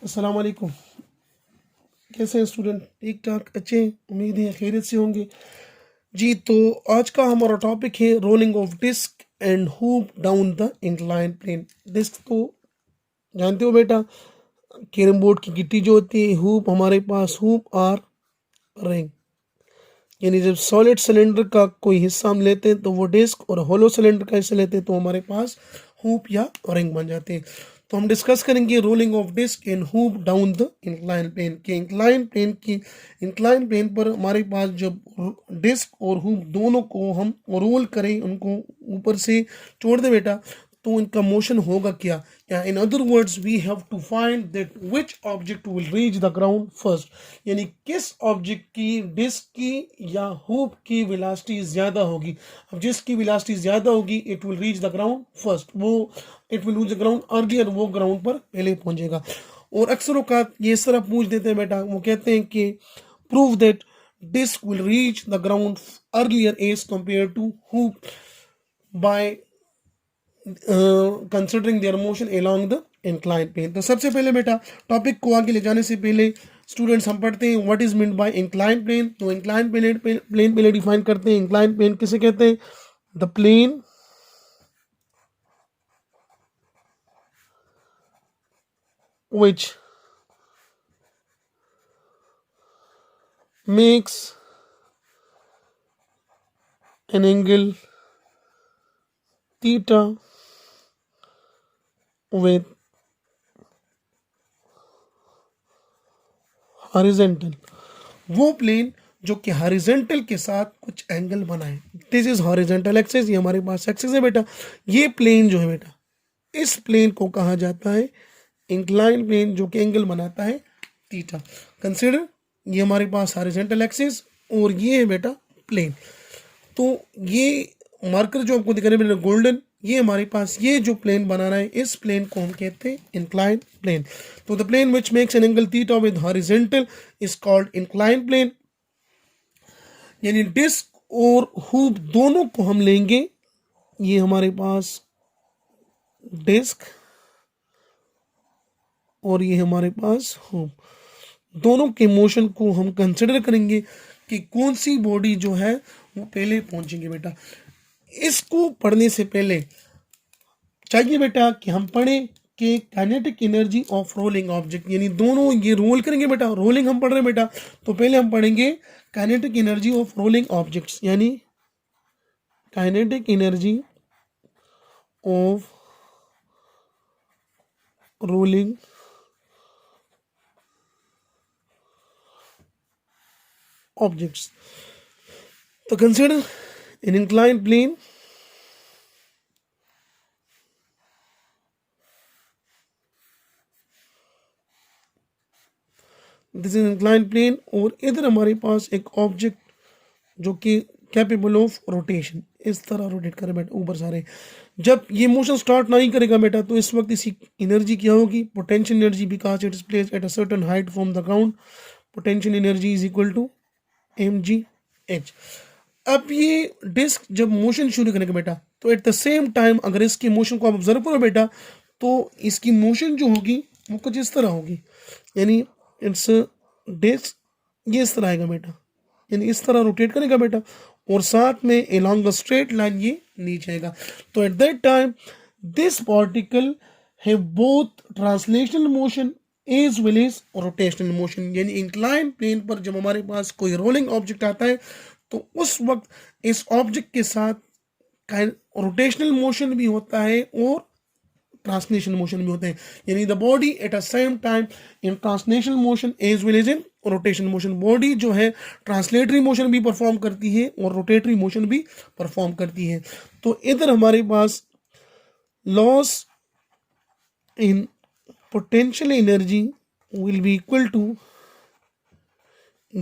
अस्सलाम वालेकुम। कैसे हैं स्टूडेंट? ठीक ठाक, अच्छे हैं? उम्मीद है खैरियत से होंगे जी। तो आज का हमारा टॉपिक है rolling of disc and hoop down the incline plane. Disc तो जानते हो बेटा, कैरम बोर्ड की गिट्टी जो होती है, हुप हमारे पास हुप और रिंग। यानी जब सॉलिड सिलेंडर का कोई हिस्सा हम लेते हैं तो वो डिस्क, और होलो सिलेंडर का हिस्सा लेते हैं तो हमारे पास हुप या रिंग बन जाते हैं। तो हम डिस्कस करेंगे rolling of disc and hoop down the incline plane के। इंक्लाइन प्लेन पर हमारे पास जब डिस्क और हुप दोनों को हम रोल करें, उनको ऊपर से छोड़ दें बेटा, तो इनका मोशन होगा क्या? या in other words we have to find that which object will reach the ground first. यानी किस ऑब्जेक्ट की, डिस्क की या हुप की वेलोसिटी ज़्यादा होगी। अब जिसकी वेलोसिटी ज़्यादा होगी it will reach the ground first, वो it will reach the ground earlier, वो ग्राउंड पर पहले पहुंचेगा। और अक्सर औकात ये इस तरह पूछ देते हैं बेटा, वो कहते हैं कि prove that disc will reach the ground earlier as compare to hoop by considering their motion along the incline plane. तो सबसे पहले बेटा, टॉपिक को आगे ले जाने से पहले स्टूडेंट्स हम पढ़ते हैं what is mean by incline plane. तो इंक्लाइन प्लेन पहले डिफाइन करते हैं। इंक्लाइन प्लेन किसे कहते हैं? The plane which makes an angle theta with horizontal। वो प्लेन जो कि हॉरिजेंटल के साथ कुछ एंगल बनाए। दिस इज हॉरिजेंटल एक्सिस, ये हमारे पास एक्सिस है बेटा। ये प्लेन जो है बेटा, इस प्लेन को कहा जाता है इंक्लाइन प्लेन, जो कि एंगल बनाता है थीटा। कंसिडर, ये हमारे पास हॉरिजेंटल एक्सिस और ये है बेटा प्लेन। तो ये मार्कर जो आपको दिख रहे हैं गोल्डन, ये हमारे पास ये जो प्लेन बनाना है, इस प्लेन को हम कहते हैं इंक्लाइन प्लेन। तो the plane which makes an angle theta with horizontal is called incline plane. यानी डिस्क और हुप दोनों को हम लेंगे, ये हमारे पास डिस्क और ये हमारे पास हुप, दोनों के मोशन को हम कंसिडर करेंगे कि कौन सी बॉडी जो है वो पहले पहुंचेंगे बेटा। इसको पढ़ने से पहले चाहिए बेटा कि हम पढ़ें कि kinetic energy of rolling object, यानी दोनों ये रोल करेंगे बेटा, रोलिंग हम पढ़ रहे हैं बेटा, तो पहले हम पढ़ेंगे kinetic energy of rolling objects, यानी kinetic energy of rolling objects. तो consider an inclined plane this is incline plane, और इधर हमारे पास एक ऑब्जेक्ट जो कि कैपेबल ऑफ रोटेशन, इस तरह रोटेट करे बेटा ऊपर सारे। जब ये मोशन स्टार्ट नहीं करेगा बेटा, तो इस वक्त इसकी एनर्जी क्या होगी? Potential energy, because it is placed at a certain height from the ground. Potential energy is equal to mgh। अब ये डिस्क जब मोशन शुरू करेगा बेटा, तो एट द सेम टाइम अगर इसकी मोशन को आप ऑब्जर्व करो बेटा, तो इसकी मोशन जो होगी वो कुछ इस तरह होगी। यानी इट्स डिस्क ये इस तरह आएगा बेटा, यानी इस तरह रोटेट करेगा बेटा, और साथ में along a straight line ये नीचे आएगा। तो at that time this particle have both translational motion as well as rotational motion. यानी इंक्लाइन प्लेन पर जब हमारे पास कोई रोलिंग ऑब्जेक्ट आता है, तो उस वक्त इस ऑब्जेक्ट के साथ रोटेशनल मोशन भी होता है और ट्रांसलेशनल मोशन भी होते हैं। यानी the body at a same time in translational motion as well as in rotational motion. Body जो है ट्रांसलेटरी मोशन भी परफॉर्म करती है और रोटेटरी मोशन भी परफॉर्म करती है। तो इधर हमारे पास loss in potential energy will be equal to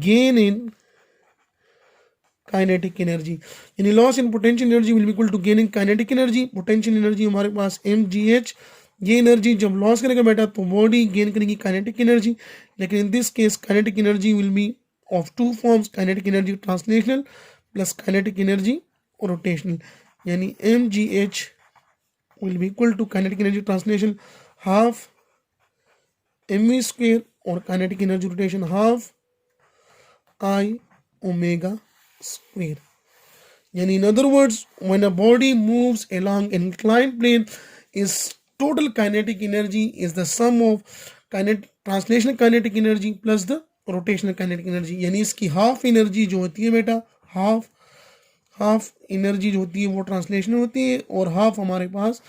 gain in kinetic energy। यानी loss in potential energy will be equal to gain in kinetic energy. Potential energy हमारे पास mgh, ये एनर्जी जब लॉस करेगा बेटा तो बॉडी गेन करेगी काइनेटिक एनर्जी। लेकिन in this case kinetic energy will be of two forms, kinetic energy translational plus kinetic energy rotational. यानी mgh will be equal to kinetic energy translation half mv square और kinetic energy rotation half I omega square. Yani in other words, when a body moves along an inclined plane, its total kinetic energy is the sum of translational kinetic energy plus the rotational kinetic energy. यानी इसकी half energy जो होती है बेटा, half energy जो होती है वो ट्रांसलेशनल होती है और हाफ हमारे पास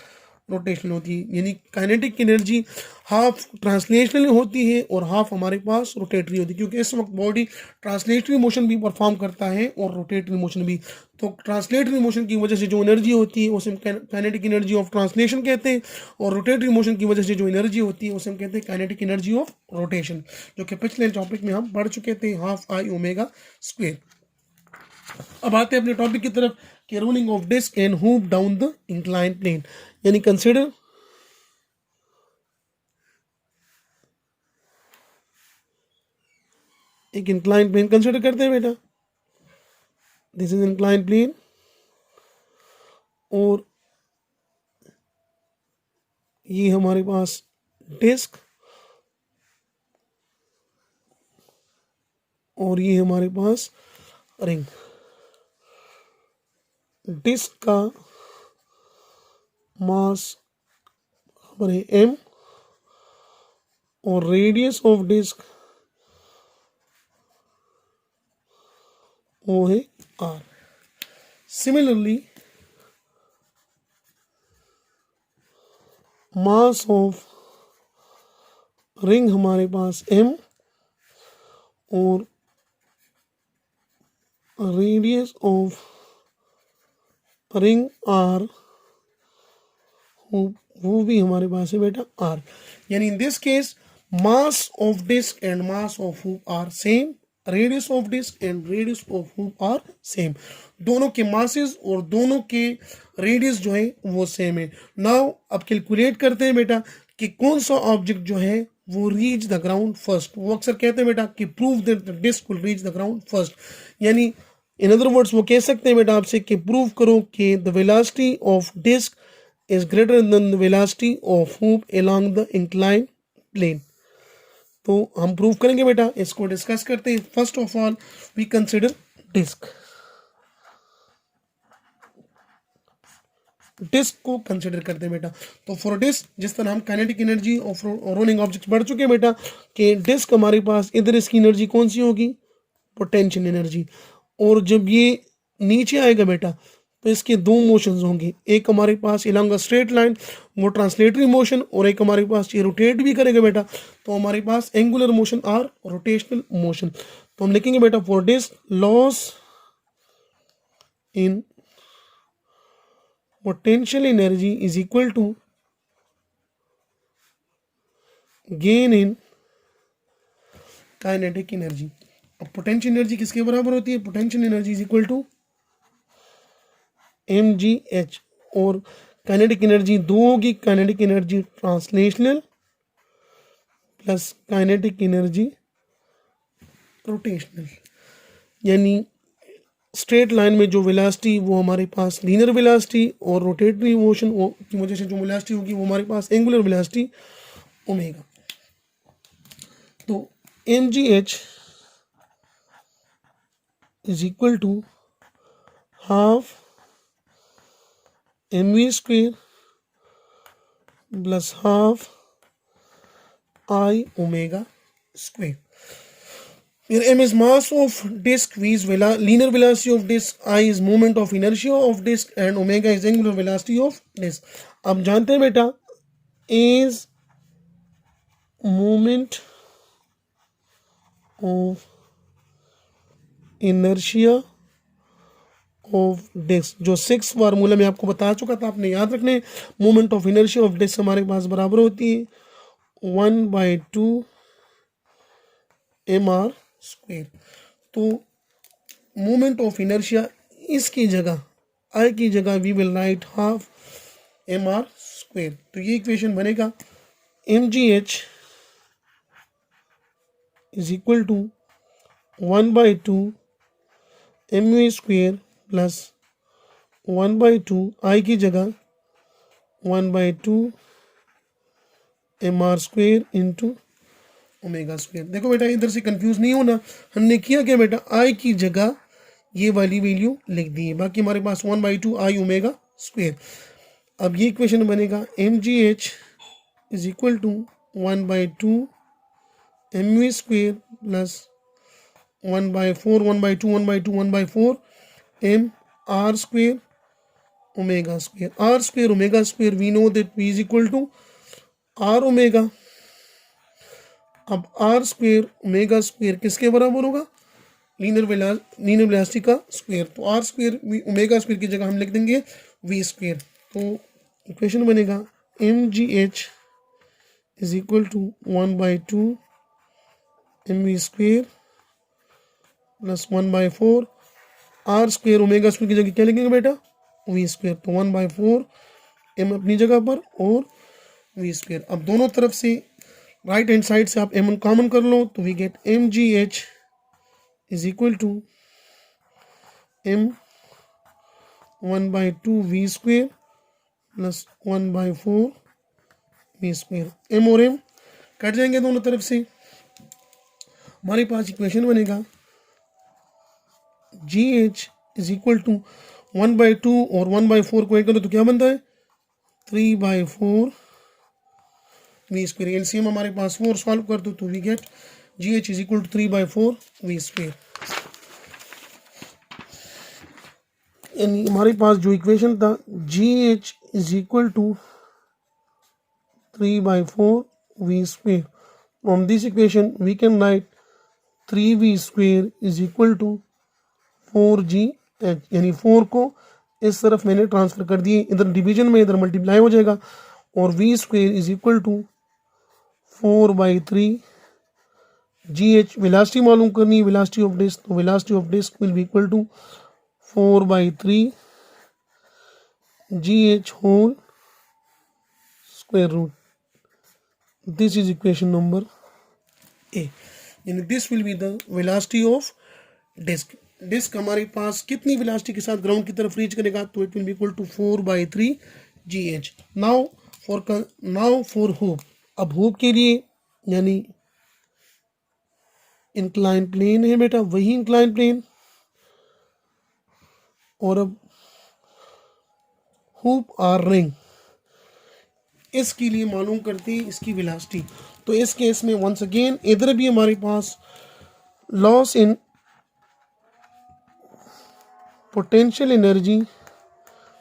रोटेशनल होती है. यानी काइनेटिक एनर्जी हाफ ट्रांसलेशनल होती है और हाफ हमारे पास रोटेटरी होती है, क्योंकि इस वक्त बॉडी ट्रांसलेटरी मोशन भी परफॉर्म करता है और रोटेटरी मोशन भी. तो ट्रांसलेटरी मोशन की वजह से जो एनर्जी होती है उसे हम काइनेटिक एनर्जी ऑफ ट्रांसलेशन कहते हैं, और रोटेटरी मोशन की वजह से जो एनर्जी होती है उसे हम कहते हैं काइनेटिक एनर्जी ऑफ रोटेशन, जो कि पिछले टॉपिक में हम पढ़ चुके थे, हाफ आई ओमेगा स्क्वायर. अब आते हैं अपने टॉपिक की तरफ कि rolling of disc and hoop down the incline plane. यानी कंसिडर एक इंक्लाइन प्लेन कंसिडर करते हैं बेटा. दिस इज इंक्लाइन प्लेन और ये हमारे पास डिस्क और ये हमारे पास रिंग. डिस्क का मास हमारे m और रेडियस ऑफ डिस्क वो है r. Similarly mass of ring हमारे पास m और रेडियस ऑफ रिंग r वो भी हमारे पास है बेटा r. यानी in this case mass of disc and mass of hoop are same, radius of disc and radius of hoop are same. दोनों के मासेस और दोनों के रेडियस जो है वो सेम है. नाउ अब कैलकुलेट करते हैं बेटा कि कौन सा ऑब्जेक्ट जो है वो रीच द ग्राउंड फर्स्ट. वो अक्सर कहते हैं बेटा कि prove that the disc will reach the ground first. यानी इन अदर वर्ड्स वो कह सकते हैं बेटा आपसे कि प्रूव करो कि the velocity of disc is greater than the velocity of hoop along the inclined plane. तो हम प्रूव करेंगे बेटा, इसको डिस्कस करते हैं. First of all we consider disc. Disc को कंसिडर करते हैं बेटा. तो फॉर डिस्क, जिस तरह हम kinetic energy of rolling objects बढ़ चुके हैं बेटा, कि डिस्क हमारे पास इधर इसकी एनर्जी कौन सी होगी, पोटेंशियल एनर्जी. और जब ये नीचे आएगा बेटा तो इसके दो मोशंस होंगे, एक हमारे पास अलॉन्ग अ स्ट्रेट लाइन वो ट्रांसलेटरी मोशन, और एक हमारे पास ये रोटेट भी करेगा बेटा, तो हमारे पास एंगुलर मोशन और रोटेशनल मोशन. तो हम लिखेंगे बेटा for disc loss in potential energy is equal to gain in kinetic energy. अब पोटेंशियल एनर्जी किसके बराबर होती है, potential energy is equal to mgh, और काइनेटिक एनर्जी दो होगी, kinetic energy translational plus kinetic energy rotational. यानी स्ट्रेट लाइन में जो वेलोसिटी वो हमारे पास लीनियर वेलोसिटी, और रोटेटरी मोशन की वजह से जो वेलोसिटी होगी वो हमारे पास एंगुलर वेलोसिटी ओमेगा. तो mgh is equal to half mv square plus half I omega square. Here m is mass of disk, v is linear velocity of disk, I is moment of inertia of disk, and omega is angular velocity of disk. अब जानते हैं बेटा is moment of inertia of disc, जो 6 formula में आपको बता चुका था, आपने याद रखने. Moment of inertia of disc हमारे पास बराबर होती है 1/2 mr स्क्वायर. तो मोमेंट ऑफ इनर्शिया इसकी जगह आई की जगह we will write half mr square. तो ये इक्वेशन बनेगा mgh is equal to 1/2 mv square plus 1/2 I की जगह 1/2 mr square into omega square. देखो बेटा इधर से कंफ्यूज नहीं होना, हमने किया क्या बेटा, आई की जगह ये वाली वैल्यू लिख दी है, बाकी हमारे पास 1/2 आई ओमेगा स्क्वायर। अब ये इक्वेशन बनेगा M G H is equal to 1/2 M V square plus 1/4 1/2 1/2 1/4 M R square omega square. R square omega square we know that V is equal to R omega. अब R square omega square किसके बराबर होगा, linear velocity का square. तो R square omega square की जगह हम लिख देंगे वी स्क्वायर। तो इक्वेशन बनेगा M G H is equal to 1/2 M V square plus 1/4 R square omega square की जगह क्या लिखेंगे बेटा, वी स्क्वायर। तो 1/4 एम अपनी जगह पर और वी स्क्वायर। अब दोनों तरफ से राइट हैंड साइड से आप एम कॉमन कर लो तो we get M G H is equal to M 1/2 V square plus 1/4 V square. M और एम कट जाएंगे दोनों तरफ से, हमारे पास इक्वेशन बनेगा G H is equal to 1/2 और 1/4 को ऐड करो तो क्या बनता है 3/4 वी स्क्वायर। एलसीएम हमारे पास 4 सॉल्व कर दो तो we get G H is equal to 3/4 V square. यानी हमारे पास जो इक्वेशन था G H is equal to 3/4 V square, from this equation we can write 3v square is equal to 4gh, यानी 4 को इस तरफ मैंने ट्रांसफर कर दिए, इधर डिवीजन में इधर मल्टीप्लाई हो जाएगा और v square is equal to 4/3 gh। Velocity मालूम करनी है, वेलोसिटी ऑफ डिस्क, तो velocity of disc will be equal to 4/3 gh whole square root. This is equation number A, यानी this will be the velocity of disc. Disc हमारे पास कितनी velocity के साथ ग्राउंड की तरफ रीच करेगा, तो it will be equal to 4/3 gh। Now for hoop. अब हुप के लिए यानी इंक्लाइन प्लेन है बेटा, वही इंक्लाइन प्लेन, और अब हुप आर रिंग, इसके लिए मालूम करते हैं इसकी वेलोसिटी। तो इस केस में वंस अगेन इधर भी हमारे पास loss in potential energy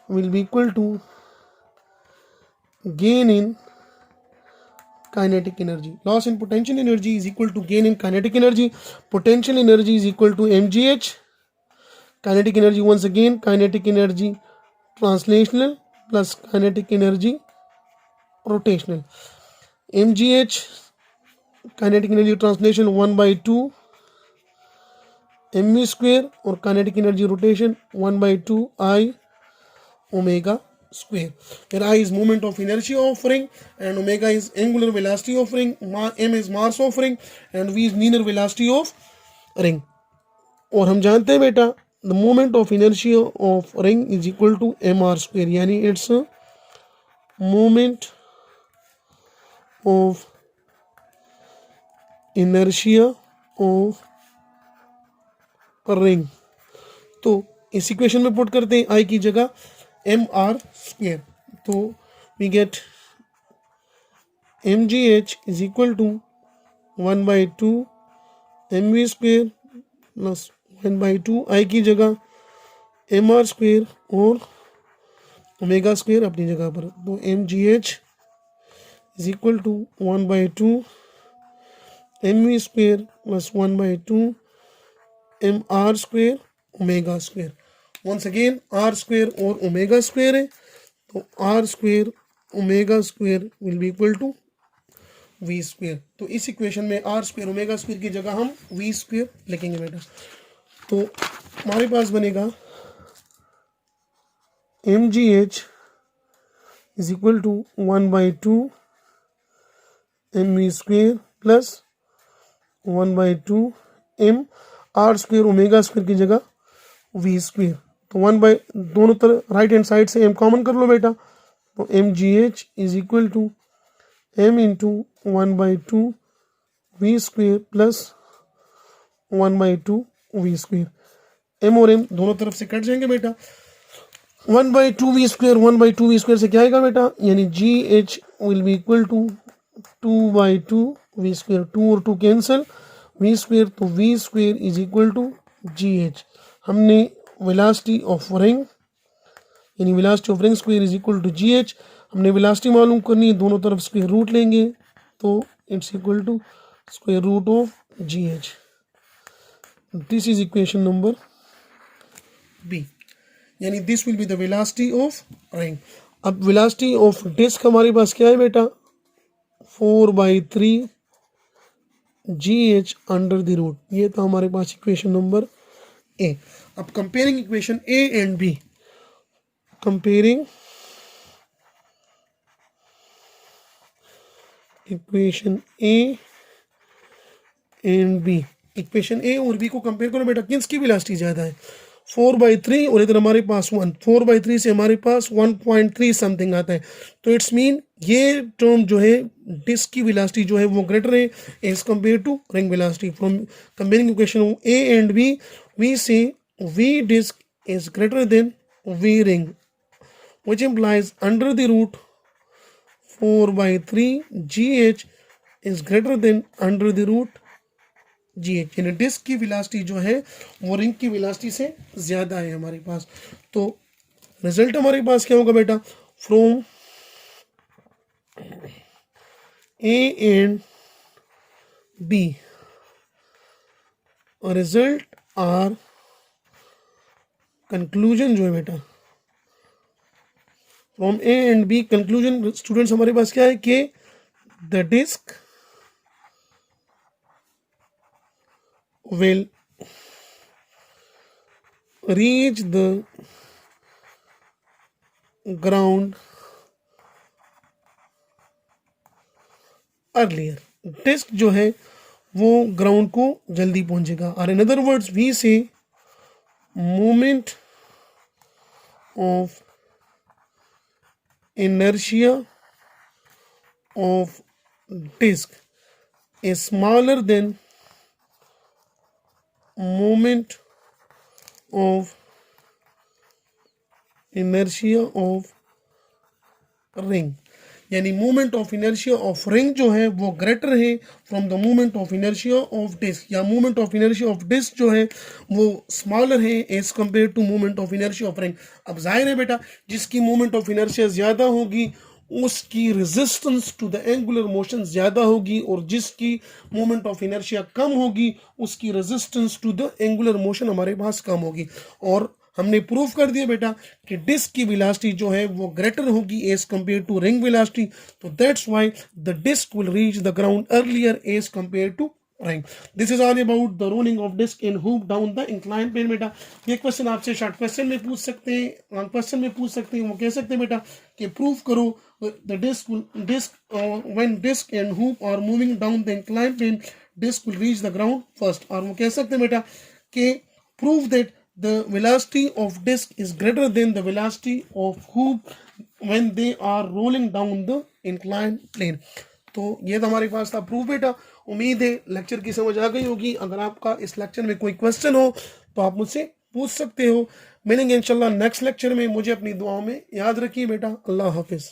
will be equal to gain in kinetic energy. Loss in potential energy is equal to gain in kinetic energy. Potential energy is equal to mgh. Kinetic energy, once again kinetic energy translational plus kinetic energy rotational. mgh kinetic energy translation 1/2 mv square और kinetic energy rotation 1/2 I omega square. फिर I is moment of inertia of ring and omega is angular velocity of ring, M is mass of ring and V is linear velocity of ring. और हम जानते हैं बेटा the moment of inertia of ring is equal to M R square, यानी it's moment of inertia of ring. तो इस equation में put करते हैं आई की जगह एम आर स्क्वेयर, तो we get M G H is equal to 1/2 M V square plus 1/2 I की जगह एम आर स्क्वेयर और ओमेगा स्क्वेयर अपनी जगह पर। तो M G H is equal to 1/2 M V square plus 1/2 M R square omega square. Once again R square और omega square है, तो R square omega square will be equal to we square. तो इस equation में are square omega square की जगह हम we square लिखेंगे बेटा। तो हमारे पास बनेगा M G H is equal to 1/2 M V square plus 1/2 M R square omega square की जगह वी स्क्वेयर। तो दोनों तरफ राइट हैंड साइड से एम कॉमन कर लो बेटा, तो M G H is equal to M into 1/2 V square plus 1/2 V square. M और एम दोनों तरफ से कट जाएंगे बेटा। 1/2 वी स्क्वेयर 1/2 वी स्क्वेयर से क्या आएगा बेटा, यानी G H will be equal to 2/2 V square. 2 और 2 कैंसिल, वी स्क्वेयर, तो V square is equal to G H. हमने वेलोसिटी ऑफ रिंग यानी velocity of ring square is equal to G H, हमने वेलोसिटी मालूम करनी है, दोनों तरफ स्क्वेयर रूट लेंगे तो it's equal to square root of G H. This is equation number B, यानी this will be the velocity of ring. अब वेलोसिटी ऑफ डिस्क हमारे पास क्या है बेटा, 4/3 G H under the root. ये था हमारे पास इक्वेशन नंबर ए। अब comparing equation A and B, comparing equation A and B, equation A और बी को कंपेयर करो बेटा, किसकी वेलोसिटी ज़्यादा है, 4/3 और इधर हमारे पास 1। 4/3 से हमारे पास 1.3 समथिंग आता है, तो इट्स मीन ये टर्म जो है डिस्क की वेलोसिटी जो है वो ग्रेटर है as compare to ring velocity. From comparing equation A and B, V से V disc is greater than V ring, which implies under the root 4/3 GH is greater than under the root GH, यानी disc की velocity जो है वो ring की velocity से ज़्यादा है हमारे पास। तो रिजल्ट हमारे पास क्या होगा बेटा, from A and B result are, conclusion जो है बेटा from A and B, conclusion students हमारे पास क्या है कि the disc will reach the ground earlier. Disc जो है वो ग्राउंड को जल्दी पहुंचेगा, और in other words we say moment of inertia of disk is smaller than moment of inertia of ring, यानी moment of inertia of ring जो है वो ग्रेटर है from the moment of inertia of disc, या moment of inertia of disc जो है वो smaller है as compare to moment of inertia of ring. अब जाहिर है बेटा जिसकी मोमेंट ऑफ इनर्शिया ज़्यादा होगी उसकी resistance to the angular motion ज़्यादा होगी, और जिसकी मोमेंट ऑफ इनर्शिया कम होगी उसकी resistance to the angular motion हमारे पास कम होगी। और हमने प्रूफ कर दिया बेटा कि डिस्क की वेलोसिटी जो है वो ग्रेटर होगी as compare to ring velocity, तो that's why the disc will reach the ground earlier as compare to ring. This is all about the rolling of disc in hoop down the incline plane. बेटा ये question आपसे short question में पूछ सकते हैं, long question में पूछ सकते हैं। वो कह सकते हैं बेटा कि प्रूफ करो the disc when disc and hoop are moving down the incline plane disc will reach the ground first. और वो कह सकते हैं बेटा कि proof that the velocity of disk is greater than the velocity of hoop when they are rolling down the inclined plane। तो ये तो हमारे पास था प्रूफ बेटा। उम्मीद है लेक्चर की समझ आ गई होगी। अगर आपका इस लेक्चर में कोई क्वेश्चन हो तो आप मुझसे पूछ सकते हो। मिलेंगे इंशाल्लाह नेक्स्ट लेक्चर में। मुझे अपनी दुआओं में याद रखिए बेटा। अल्लाह हाफिज़।